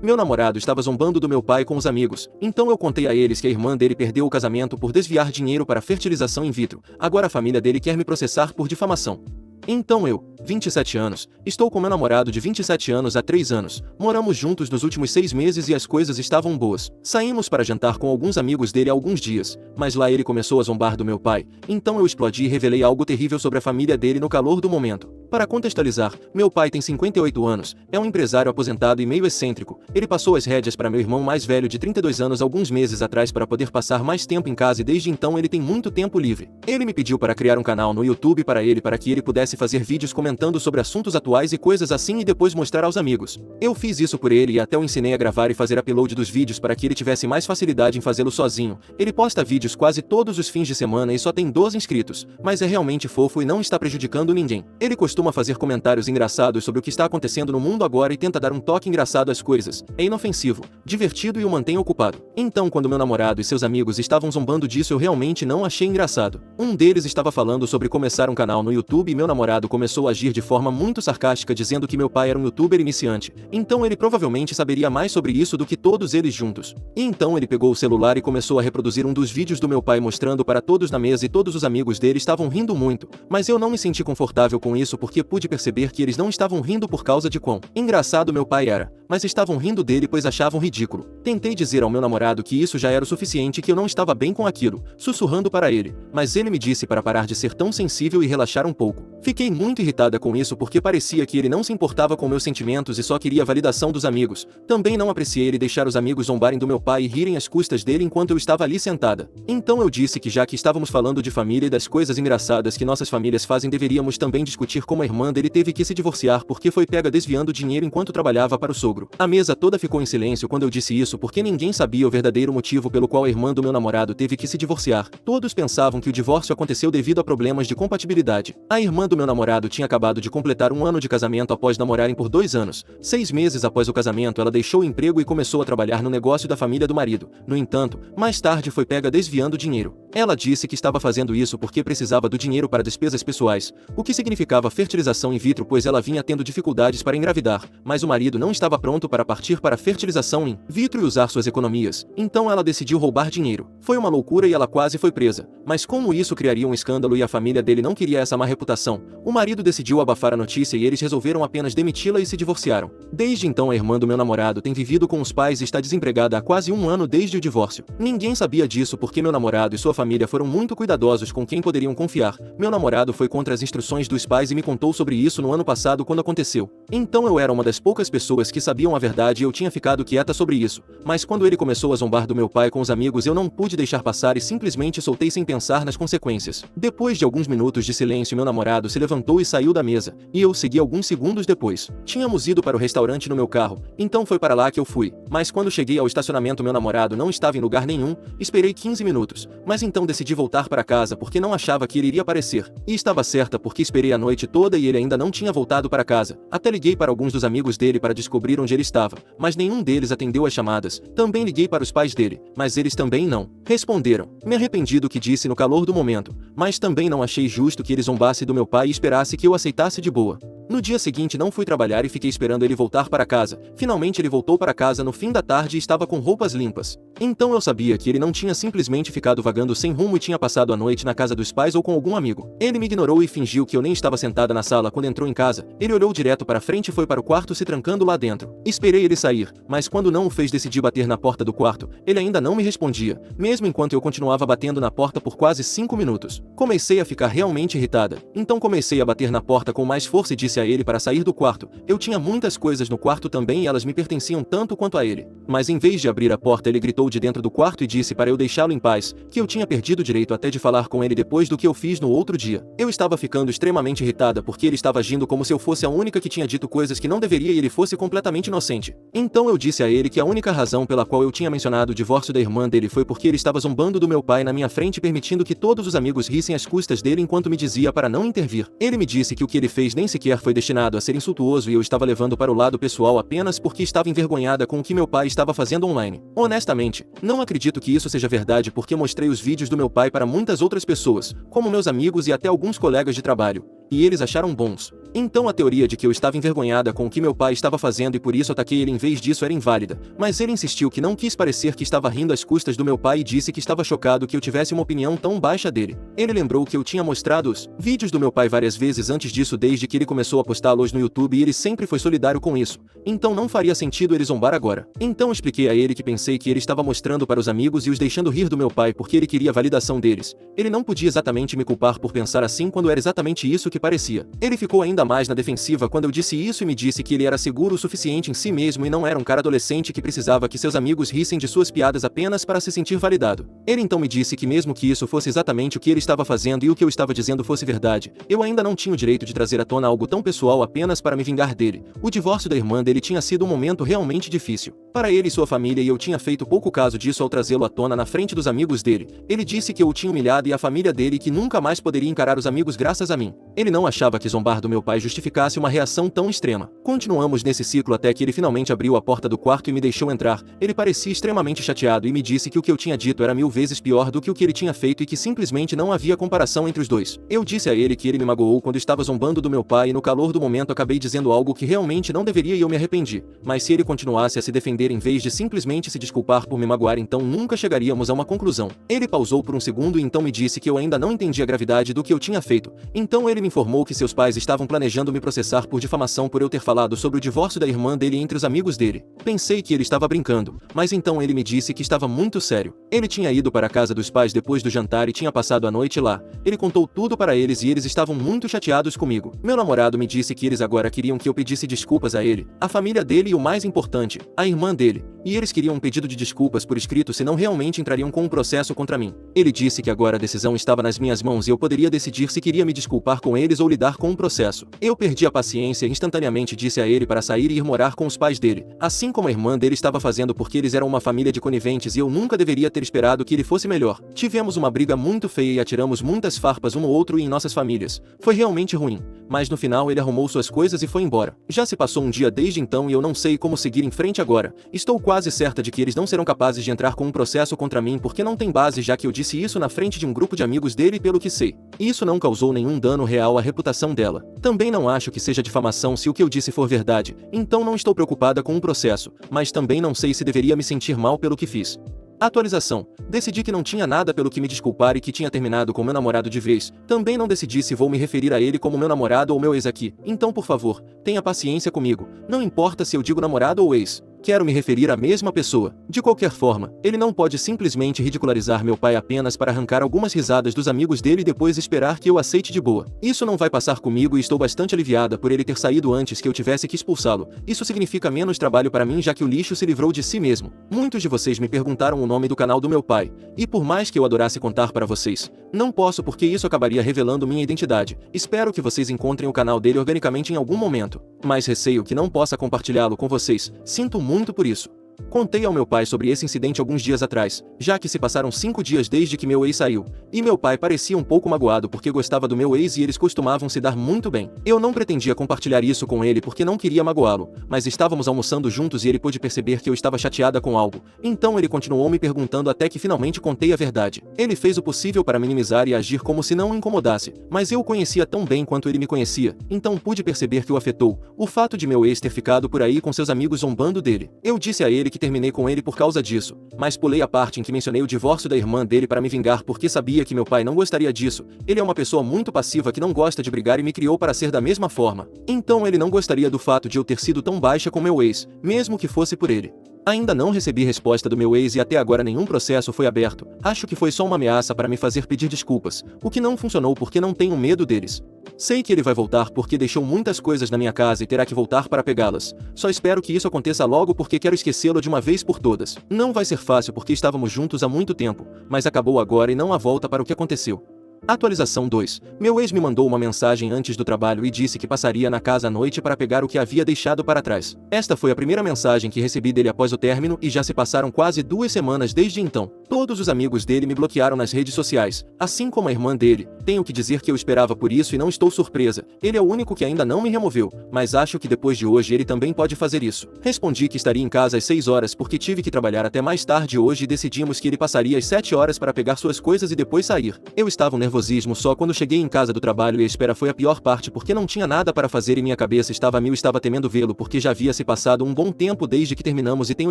Meu namorado estava zombando do meu pai com os amigos, então eu contei a eles que a irmã dele perdeu o casamento por desviar dinheiro para fertilização in vitro. Agora a família dele quer me processar por difamação. Então eu, 27 anos, estou com meu namorado de 27 anos há 3 anos, moramos juntos nos últimos 6 meses e as coisas estavam boas. Saímos para jantar com alguns amigos dele há alguns dias, mas lá ele começou a zombar do meu pai, então eu explodi e revelei algo terrível sobre a família dele no calor do momento. Para contextualizar, meu pai tem 58 anos, é um empresário aposentado e meio excêntrico. Ele passou as rédeas para meu irmão mais velho de 32 anos alguns meses atrás para poder passar mais tempo em casa e desde então ele tem muito tempo livre. Ele me pediu para criar um canal no YouTube para que ele pudesse fazer vídeos comentando sobre assuntos atuais e coisas assim e depois mostrar aos amigos. Eu fiz isso por ele e até o ensinei a gravar e fazer upload dos vídeos para que ele tivesse mais facilidade em fazê-lo sozinho. Ele posta vídeos quase todos os fins de semana e só tem 12 inscritos, mas é realmente fofo e não está prejudicando ninguém. Ele costuma fazer comentários engraçados sobre o que está acontecendo no mundo agora e tenta dar um toque engraçado às coisas. É inofensivo, divertido e o mantém ocupado. Então quando meu namorado e seus amigos estavam zombando disso eu realmente não achei engraçado. Um deles estava falando sobre começar um canal no YouTube e meu namorado começou a agir de forma muito sarcástica dizendo que meu pai era um youtuber iniciante, então ele provavelmente saberia mais sobre isso do que todos eles juntos. E então ele pegou o celular e começou a reproduzir um dos vídeos do meu pai mostrando para todos na mesa e todos os amigos dele estavam rindo muito, mas eu não me senti confortável com isso porque pude perceber que eles não estavam rindo por causa de quão engraçado meu pai era, mas estavam rindo dele pois achavam ridículo. Tentei dizer ao meu namorado que isso já era o suficiente e que eu não estava bem com aquilo, sussurrando para ele, mas ele me disse para parar de ser tão sensível e relaxar um pouco. Fiquei muito irritada com isso porque parecia que ele não se importava com meus sentimentos e só queria a validação dos amigos. Também não apreciei ele deixar os amigos zombarem do meu pai e rirem às custas dele enquanto eu estava ali sentada. Então eu disse que já que estávamos falando de família e das coisas engraçadas que nossas famílias fazem deveríamos também discutir como a irmã dele teve que se divorciar porque foi pega desviando dinheiro enquanto trabalhava para o sogro. A mesa toda ficou em silêncio quando eu disse isso porque ninguém sabia o verdadeiro motivo pelo qual a irmã do meu namorado teve que se divorciar. Todos pensavam que o divórcio aconteceu devido a problemas de compatibilidade. A irmã do meu namorado tinha acabado de completar um ano de casamento após namorarem por 2 anos. 6 meses após o casamento ela deixou o emprego e começou a trabalhar no negócio da família do marido. No entanto, mais tarde foi pega desviando dinheiro. Ela disse que estava fazendo isso porque precisava do dinheiro para despesas pessoais, o que significava fertilização in vitro pois ela vinha tendo dificuldades para engravidar, mas o marido não estava pronto para partir para a fertilização in vitro e usar suas economias, então ela decidiu roubar dinheiro. Foi uma loucura e ela quase foi presa, mas como isso criaria um escândalo e a família dele não queria essa má reputação, o marido decidiu abafar a notícia e eles resolveram apenas demiti-la e se divorciaram. Desde então a irmã do meu namorado tem vivido com os pais e está desempregada há quase 1 ano desde o divórcio. Ninguém sabia disso porque meu namorado e sua família foram muito cuidadosos com quem poderiam confiar. Meu namorado foi contra as instruções dos pais e me contou sobre isso no ano passado quando aconteceu. Então eu era uma das poucas pessoas que sabiam a verdade e eu tinha ficado quieta sobre isso. Mas quando ele começou a zombar do meu pai com os amigos eu não pude deixar passar e simplesmente soltei sem pensar nas consequências. Depois de alguns minutos de silêncio meu namorado se levantou e saiu da mesa, e eu segui alguns segundos depois. Tínhamos ido para o restaurante no meu carro, então foi para lá que eu fui. Mas quando cheguei ao estacionamento meu namorado não estava em lugar nenhum, esperei 15 minutos. Mas então decidi voltar para casa porque não achava que ele iria aparecer. E estava certa porque esperei a noite toda e ele ainda não tinha voltado para casa. Até liguei para alguns dos amigos dele para descobrir onde ele estava, mas nenhum deles atendeu as chamadas. Também liguei para os pais dele, mas eles também não responderam. Me arrependi do que disse no calor do momento, mas também não achei justo que ele zombasse do meu pai e esperasse que eu aceitasse de boa. No dia seguinte não fui trabalhar e fiquei esperando ele voltar para casa. Finalmente ele voltou para casa no fim da tarde e estava com roupas limpas. Então eu sabia que ele não tinha simplesmente ficado vagando sem rumo e tinha passado a noite na casa dos pais ou com algum amigo. Ele me ignorou e fingiu que eu nem estava sentada na sala quando entrou em casa. Ele olhou direto para frente e foi para o quarto se trancando lá dentro. Esperei ele sair, mas quando não o fez decidi bater na porta do quarto. Ele ainda não me respondia, mesmo enquanto eu continuava batendo na porta por quase 5 minutos. Comecei a ficar realmente irritada. Então comecei a bater na porta com mais força e disse a ele para sair do quarto. Eu tinha muitas coisas no quarto também e elas me pertenciam tanto quanto a ele. Mas em vez de abrir a porta ele gritou de dentro do quarto e disse para eu deixá-lo em paz, que eu tinha perdido o direito até de falar com ele depois do que eu fiz no outro dia. Eu estava ficando extremamente irritada porque ele estava agindo como se eu fosse a única que tinha dito coisas que não deveria e ele fosse completamente inocente. Então eu disse a ele que a única razão pela qual eu tinha mencionado o divórcio da irmã dele foi porque ele estava zombando do meu pai na minha frente permitindo que todos os amigos rissem às custas dele enquanto me dizia para não intervir. Ele me disse que o que ele fez nem sequer foi destinado a ser insultuoso e eu estava levando para o lado pessoal apenas porque estava envergonhada com o que meu pai estava fazendo online. Honestamente, não acredito que isso seja verdade porque mostrei os vídeos do meu pai para muitas outras pessoas, como meus amigos e até alguns colegas de trabalho. e eles acharam bons. Então a teoria de que eu estava envergonhada com o que meu pai estava fazendo e por isso ataquei ele em vez disso era inválida, mas ele insistiu que não quis parecer que estava rindo às custas do meu pai e disse que estava chocado que eu tivesse uma opinião tão baixa dele. Ele lembrou que eu tinha mostrado os vídeos do meu pai várias vezes antes disso desde que ele começou a postá-los no YouTube e ele sempre foi solidário com isso, então não faria sentido ele zombar agora. Então expliquei a ele que pensei que ele estava mostrando para os amigos e os deixando rir do meu pai porque ele queria a validação deles. Ele não podia exatamente me culpar por pensar assim quando era exatamente isso que parecia. Ele ficou ainda mais na defensiva quando eu disse isso e me disse que ele era seguro o suficiente em si mesmo e não era um cara adolescente que precisava que seus amigos rissem de suas piadas apenas para se sentir validado. Ele então me disse que mesmo que isso fosse exatamente o que ele estava fazendo e o que eu estava dizendo fosse verdade, eu ainda não tinha o direito de trazer à tona algo tão pessoal apenas para me vingar dele. O divórcio da irmã dele tinha sido um momento realmente difícil para ele e sua família e eu tinha feito pouco caso disso ao trazê-lo à tona na frente dos amigos dele. Ele disse que eu o tinha humilhado e a família dele e que nunca mais poderia encarar os amigos graças a mim. Ele não achava que zombar do meu pai justificasse uma reação tão extrema. Continuamos nesse ciclo até que ele finalmente abriu a porta do quarto e me deixou entrar. Ele parecia extremamente chateado e me disse que o que eu tinha dito era 1000 vezes pior do que o que ele tinha feito e que simplesmente não havia comparação entre os dois. Eu disse a ele que ele me magoou quando estava zombando do meu pai e no calor do momento acabei dizendo algo que realmente não deveria e eu me arrependi. Mas se ele continuasse a se defender em vez de simplesmente se desculpar por me magoar, então nunca chegaríamos a uma conclusão. Ele pausou por um segundo e então me disse que eu ainda não entendia a gravidade do que eu tinha feito. Então ele me informou que seus pais estavam planejando me processar por difamação por eu ter falado sobre o divórcio da irmã dele entre os amigos dele. Pensei que ele estava brincando, mas então ele me disse que estava muito sério. Ele tinha ido para a casa dos pais depois do jantar e tinha passado a noite lá. Ele contou tudo para eles e eles estavam muito chateados comigo. Meu namorado me disse que eles agora queriam que eu pedisse desculpas a ele, a família dele e o mais importante, a irmã dele. E eles queriam um pedido de desculpas por escrito senão realmente entrariam com um processo contra mim. Ele disse que agora a decisão estava nas minhas mãos e eu poderia decidir se queria me desculpar com eles ou lidar com um processo. Eu perdi a paciência e instantaneamente disse a ele para sair e ir morar com os pais dele, assim como a irmã dele estava fazendo porque eles eram uma família de coniventes e eu nunca deveria ter esperado que ele fosse melhor. Tivemos uma briga muito feia e atiramos muitas farpas um no outro e em nossas famílias. Foi realmente ruim, mas no final ele arrumou suas coisas e foi embora. Já se passou um dia desde então e eu não sei como seguir em frente agora. Estou quase certa de que eles não serão capazes de entrar com um processo contra mim porque não tem base, já que eu disse isso na frente de um grupo de amigos dele pelo que sei. Isso não causou nenhum dano real à reputação dela. Também não acho que seja difamação se o que eu disse for verdade, então não estou preocupada com um processo, mas também não sei se deveria me sentir mal pelo que fiz. Atualização. Decidi que não tinha nada pelo que me desculpar e que tinha terminado com meu namorado de vez. Também não decidi se vou me referir a ele como meu namorado ou meu ex aqui. Então, por favor, tenha paciência comigo. Não importa se eu digo namorado ou ex. Quero me referir à mesma pessoa. De qualquer forma, ele não pode simplesmente ridicularizar meu pai apenas para arrancar algumas risadas dos amigos dele e depois esperar que eu aceite de boa. Isso não vai passar comigo e estou bastante aliviada por ele ter saído antes que eu tivesse que expulsá-lo. Isso significa menos trabalho para mim já que o lixo se livrou de si mesmo. Muitos de vocês me perguntaram o nome do canal do meu pai, e por mais que eu adorasse contar para vocês, não posso porque isso acabaria revelando minha identidade. Espero que vocês encontrem o canal dele organicamente em algum momento, mas receio que não possa compartilhá-lo com vocês. Sinto muito por isso. Contei ao meu pai sobre esse incidente alguns dias atrás, já que se passaram 5 dias desde que meu ex saiu, e meu pai parecia um pouco magoado porque gostava do meu ex e eles costumavam se dar muito bem. Eu não pretendia compartilhar isso com ele porque não queria magoá-lo, mas estávamos almoçando juntos e ele pôde perceber que eu estava chateada com algo, então ele continuou me perguntando até que finalmente contei a verdade. Ele fez o possível para minimizar e agir como se não o incomodasse, mas eu o conhecia tão bem quanto ele me conhecia, então pude perceber que o afetou, o fato de meu ex ter ficado por aí com seus amigos zombando dele. Eu disse a ele que terminei com ele por causa disso, mas pulei a parte em que mencionei o divórcio da irmã dele para me vingar porque sabia que meu pai não gostaria disso. Ele é uma pessoa muito passiva que não gosta de brigar e me criou para ser da mesma forma. Então ele não gostaria do fato de eu ter sido tão baixa com meu ex, mesmo que fosse por ele. Ainda não recebi resposta do meu ex e até agora nenhum processo foi aberto. Acho que foi só uma ameaça para me fazer pedir desculpas, o que não funcionou porque não tenho medo deles. Sei que ele vai voltar porque deixou muitas coisas na minha casa e terá que voltar para pegá-las. Só espero que isso aconteça logo porque quero esquecê-lo de uma vez por todas. Não vai ser fácil porque estávamos juntos há muito tempo, mas acabou agora e não há volta para o que aconteceu. Atualização 2. Meu ex me mandou uma mensagem antes do trabalho e disse que passaria na casa à noite para pegar o que havia deixado para trás. Esta foi a primeira mensagem que recebi dele após o término e já se passaram quase 2 semanas desde então. Todos os amigos dele me bloquearam nas redes sociais, assim como a irmã dele. Tenho que dizer que eu esperava por isso e não estou surpresa. Ele é o único que ainda não me removeu, mas acho que depois de hoje ele também pode fazer isso. Respondi que estaria em casa às 6 horas porque tive que trabalhar até mais tarde hoje e decidimos que ele passaria às 7 horas para pegar suas coisas e depois sair. Eu estava nervosa nervosismo só quando cheguei em casa do trabalho e a espera foi a pior parte porque não tinha nada para fazer e minha cabeça estava a mil. Estava temendo vê-lo porque já havia se passado um bom tempo desde que terminamos e tenho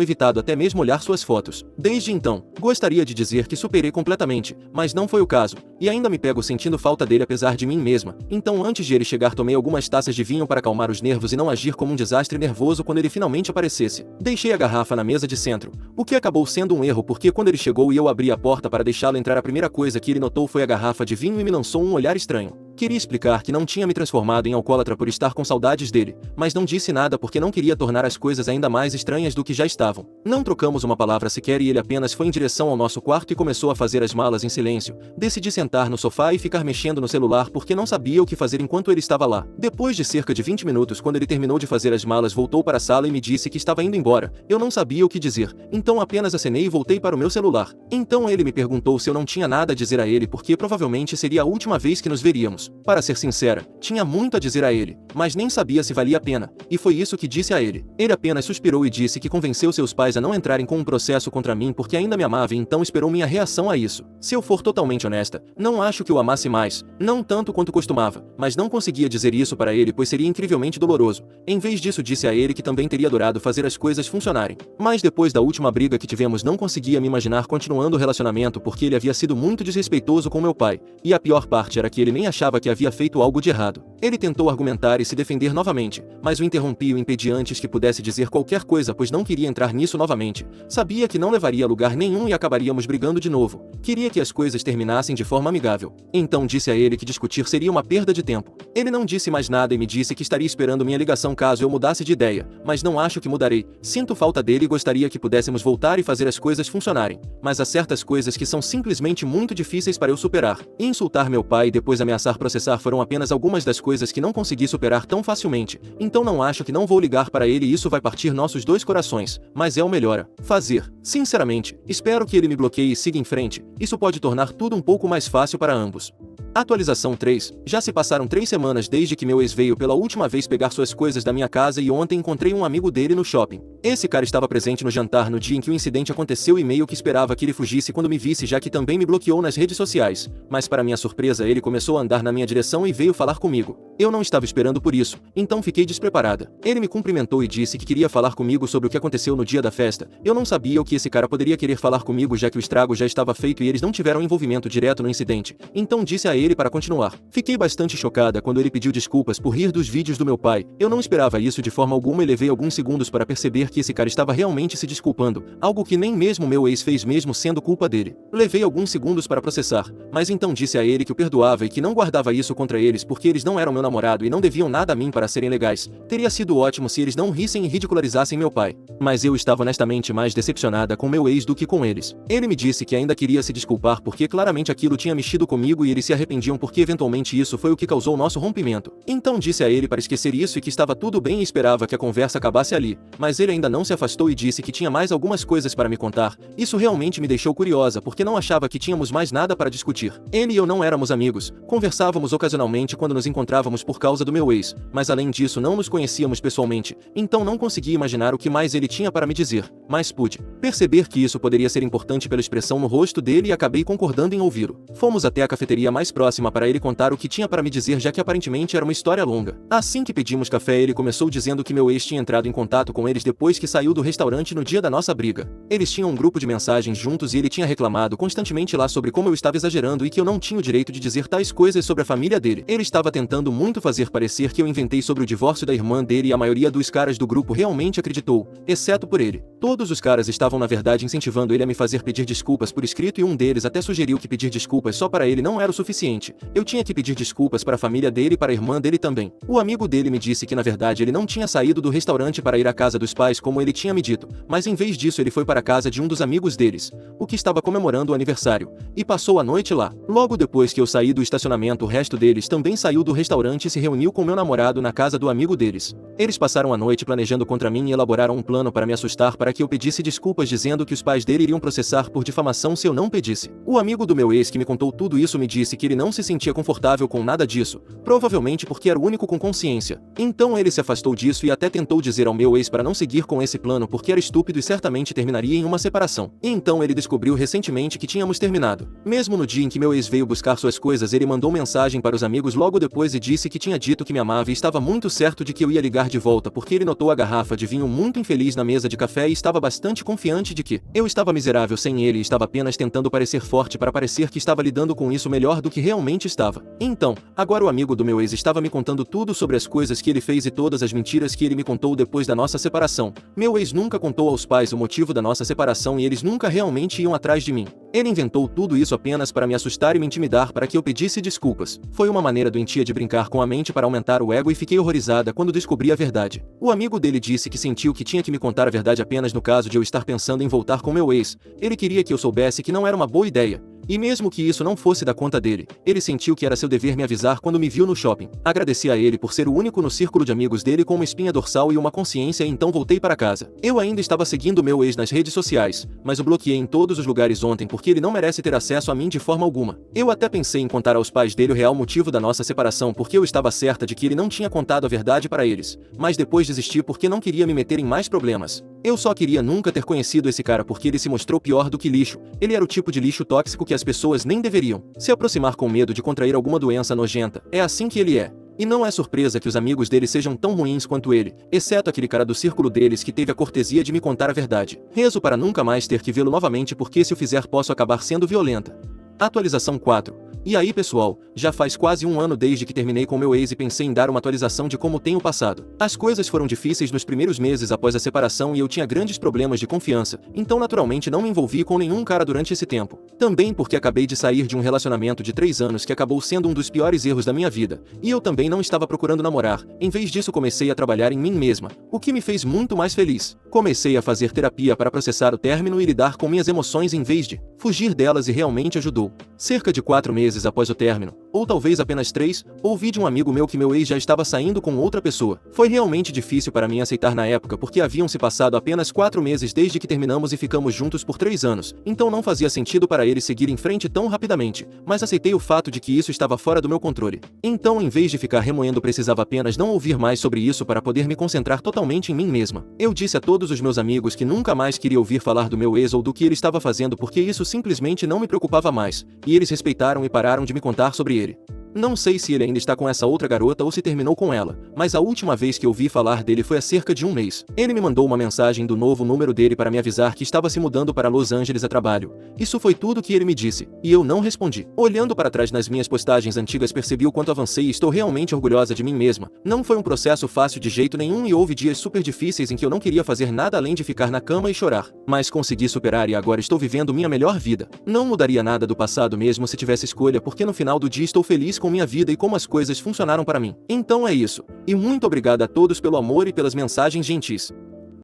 evitado até mesmo olhar suas fotos. Desde então, gostaria de dizer que superei completamente, mas não foi o caso, e ainda me pego sentindo falta dele apesar de mim mesma. Então antes de ele chegar tomei algumas taças de vinho para acalmar os nervos e não agir como um desastre nervoso quando ele finalmente aparecesse. Deixei a garrafa na mesa de centro, o que acabou sendo um erro porque quando ele chegou e eu abri a porta para deixá-lo entrar a primeira coisa que ele notou foi a garrafa de vinho e me lançou um olhar estranho. Queria explicar que não tinha me transformado em alcoólatra por estar com saudades dele, mas não disse nada porque não queria tornar as coisas ainda mais estranhas do que já estavam. Não trocamos uma palavra sequer e ele apenas foi em direção ao nosso quarto e começou a fazer as malas em silêncio. Decidi sentar no sofá e ficar mexendo no celular porque não sabia o que fazer enquanto ele estava lá. Depois de cerca de 20 minutos, quando ele terminou de fazer as malas, voltou para a sala e me disse que estava indo embora. Eu não sabia o que dizer, então apenas acenei e voltei para o meu celular. Então ele me perguntou se eu não tinha nada a dizer a ele porque provavelmente seria a última vez que nos veríamos. Para ser sincera, tinha muito a dizer a ele, mas nem sabia se valia a pena, e foi isso que disse a ele. Ele apenas suspirou e disse que convenceu seus pais a não entrarem com um processo contra mim porque ainda me amava e então esperou minha reação a isso. Se eu for totalmente honesta, não acho que o amasse mais, não tanto quanto costumava, mas não conseguia dizer isso para ele pois seria incrivelmente doloroso. Em vez disso disse a ele que também teria adorado fazer as coisas funcionarem. Mas depois da última briga que tivemos não conseguia me imaginar continuando o relacionamento porque ele havia sido muito desrespeitoso com meu pai, e a pior parte era que ele nem achava que havia feito algo de errado. Ele tentou argumentar e se defender novamente, mas o interrompi e o impedi antes que pudesse dizer qualquer coisa pois não queria entrar nisso novamente. Sabia que não levaria a lugar nenhum e acabaríamos brigando de novo. Queria que as coisas terminassem de forma amigável. Então disse a ele que discutir seria uma perda de tempo. Ele não disse mais nada e me disse que estaria esperando minha ligação caso eu mudasse de ideia, mas não acho que mudarei. Sinto falta dele e gostaria que pudéssemos voltar e fazer as coisas funcionarem. Mas há certas coisas que são simplesmente muito difíceis para eu superar. E insultar meu pai e depois ameaçar processar foram apenas algumas das coisas que não consegui superar tão facilmente. Então não acho que não vou ligar para ele e isso vai partir nossos dois corações, mas é o melhor a fazer. Sinceramente, espero que ele me bloqueie e siga em frente. Isso pode tornar tudo um pouco mais fácil para ambos. Atualização 3. Já se passaram 3 semanas desde que meu ex veio pela última vez pegar suas coisas da minha casa e ontem encontrei um amigo dele no shopping. Esse cara estava presente no jantar no dia em que o incidente aconteceu e meio que esperava que ele fugisse quando me visse já que também me bloqueou nas redes sociais. Mas para minha surpresa ele começou a andar na minha direção e veio falar comigo. Eu não estava esperando por isso, então fiquei despreparada. Ele me cumprimentou e disse que queria falar comigo sobre o que aconteceu no dia da festa. Eu não sabia o que esse cara poderia querer falar comigo já que o estrago já estava feito e eles não tiveram envolvimento direto no incidente. Então disse a ele para continuar. Fiquei bastante chocada quando ele pediu desculpas por rir dos vídeos do meu pai. Eu não esperava isso de forma alguma e levei alguns segundos para perceber que esse cara estava realmente se desculpando, algo que nem mesmo meu ex fez mesmo sendo culpa dele. Levei alguns segundos para processar, mas então disse a ele que o perdoava e que não guardava isso contra eles porque eles não eram meu namorado e não deviam nada a mim para serem legais. Teria sido ótimo se eles não rissem e ridicularizassem meu pai. Mas eu estava honestamente mais decepcionada com meu ex do que com eles. Ele me disse que ainda queria se desculpar porque claramente aquilo tinha mexido comigo e eles se arrependiam porque eventualmente isso foi o que causou nosso rompimento. Então disse a ele para esquecer isso e que estava tudo bem e esperava que a conversa acabasse ali. Mas ele ainda não se afastou e disse que tinha mais algumas coisas para me contar. Isso realmente me deixou curiosa porque não achava que tínhamos mais nada para discutir. Ele e eu não éramos amigos, conversávamos ocasionalmente quando nos encontrávamos por causa do meu ex, mas além disso não nos conhecíamos pessoalmente, então não conseguia imaginar o que mais ele tinha para me dizer, mas pude perceber que isso poderia ser importante pela expressão no rosto dele e acabei concordando em ouvi-lo. Fomos até a cafeteria mais próxima para ele contar o que tinha para me dizer já que aparentemente era uma história longa. Assim que pedimos café ele começou dizendo que meu ex tinha entrado em contato com eles depois que saiu do restaurante no dia da nossa briga. Eles tinham um grupo de mensagens juntos e ele tinha reclamado constantemente lá sobre como eu estava exagerando e que eu não tinha o direito de dizer tais coisas sobre a família dele. Ele estava tentando muito fazer parecer que eu inventei sobre o divórcio da irmã dele e a maioria dos caras do grupo realmente acreditou, exceto por ele. Todos os caras estavam na verdade incentivando ele a me fazer pedir desculpas por escrito e um deles até sugeriu que pedir desculpas só para ele não era o suficiente. Eu tinha que pedir desculpas para a família dele e para a irmã dele também. O amigo dele me disse que na verdade ele não tinha saído do restaurante para ir à casa dos pais como ele tinha me dito, mas em vez disso ele foi para a casa de um dos amigos deles, o que estava comemorando o aniversário, e passou a noite lá. Logo depois que eu saí do estacionamento o resto deles também saiu do restaurante e se reuniu com meu namorado na casa do amigo deles. Eles passaram a noite planejando contra mim e elaboraram um plano para me assustar para que eu pedisse desculpas dizendo que os pais dele iriam processar por difamação se eu não pedisse. O amigo do meu ex que me contou tudo isso me disse que ele não se sentia confortável com nada disso, provavelmente porque era o único com consciência. Então ele se afastou disso e até tentou dizer ao meu ex para não seguir com esse plano porque era estúpido e certamente terminaria em uma separação. E então ele descobriu recentemente que tínhamos terminado. Mesmo no dia em que meu ex veio buscar suas coisas, ele mandou mensagem para os amigos logo depois e disse que tinha dito que me amava e estava muito certo de que eu ia ligar de volta porque ele notou a garrafa de vinho muito infeliz na mesa de café e estava bastante confiante de que eu estava miserável sem ele e estava apenas tentando parecer forte para parecer que estava lidando com isso melhor do que realmente estava. Então, agora o amigo do meu ex estava me contando tudo sobre as coisas que ele fez e todas as mentiras que ele me contou depois da nossa separação. Meu ex nunca contou aos pais o motivo da nossa separação e eles nunca realmente iam atrás de mim. Ele inventou tudo isso apenas para me assustar e me intimidar para que eu pedisse desculpas. Foi uma maneira doentia de brincar com a mente para aumentar o ego e fiquei horrorizada quando descobri a verdade. O amigo dele disse que sentiu que tinha que me contar a verdade apenas no caso de eu estar pensando em voltar com meu ex. Ele queria que eu soubesse que não era uma boa ideia. E mesmo que isso não fosse da conta dele, ele sentiu que era seu dever me avisar quando me viu no shopping. Agradeci a ele por ser o único no círculo de amigos dele com uma espinha dorsal e uma consciência e então voltei para casa. Eu ainda estava seguindo meu ex nas redes sociais, mas o bloqueei em todos os lugares ontem porque ele não merece ter acesso a mim de forma alguma. Eu até pensei em contar aos pais dele o real motivo da nossa separação porque eu estava certa de que ele não tinha contado a verdade para eles, mas depois desisti porque não queria me meter em mais problemas. Eu só queria nunca ter conhecido esse cara porque ele se mostrou pior do que lixo. Ele era o tipo de lixo tóxico que as pessoas nem deveriam se aproximar com medo de contrair alguma doença nojenta. É assim que ele é. E não é surpresa que os amigos dele sejam tão ruins quanto ele, exceto aquele cara do círculo deles que teve a cortesia de me contar a verdade. Rezo para nunca mais ter que vê-lo novamente porque se o fizer posso acabar sendo violenta. Atualização 4. E aí pessoal, já faz quase um ano desde que terminei com meu ex e pensei em dar uma atualização de como tenho passado. As coisas foram difíceis nos primeiros meses após a separação e eu tinha grandes problemas de confiança, então naturalmente não me envolvi com nenhum cara durante esse tempo. Também porque acabei de sair de um relacionamento de 3 anos que acabou sendo um dos piores erros da minha vida, e eu também não estava procurando namorar. Em vez disso comecei a trabalhar em mim mesma, o que me fez muito mais feliz. Comecei a fazer terapia para processar o término e lidar com minhas emoções em vez de fugir delas e realmente ajudou. Cerca de 4 meses após o término, ou talvez apenas 3, ouvi de um amigo meu que meu ex já estava saindo com outra pessoa. Foi realmente difícil para mim aceitar na época porque haviam se passado apenas 4 meses desde que terminamos e ficamos juntos por 3 anos, então não fazia sentido para ele seguir em frente tão rapidamente, mas aceitei o fato de que isso estava fora do meu controle. Então em vez de ficar remoendo precisava apenas não ouvir mais sobre isso para poder me concentrar totalmente em mim mesma. Eu disse a todos os meus amigos que nunca mais queria ouvir falar do meu ex ou do que ele estava fazendo porque isso simplesmente não me preocupava mais, e eles respeitaram e pararam de me contar sobre ele. Não sei se ele ainda está com essa outra garota ou se terminou com ela, mas a última vez que ouvi falar dele foi há cerca de um mês. Ele me mandou uma mensagem do novo número dele para me avisar que estava se mudando para Los Angeles a trabalho. Isso foi tudo que ele me disse, e eu não respondi. Olhando para trás nas minhas postagens antigas percebi o quanto avancei e estou realmente orgulhosa de mim mesma. Não foi um processo fácil de jeito nenhum e houve dias super difíceis em que eu não queria fazer nada além de ficar na cama e chorar. Mas consegui superar e agora estou vivendo minha melhor vida. Não mudaria nada do passado mesmo se tivesse escolha porque no final do dia estou feliz com minha vida e como as coisas funcionaram para mim. Então é isso. E muito obrigada a todos pelo amor e pelas mensagens gentis.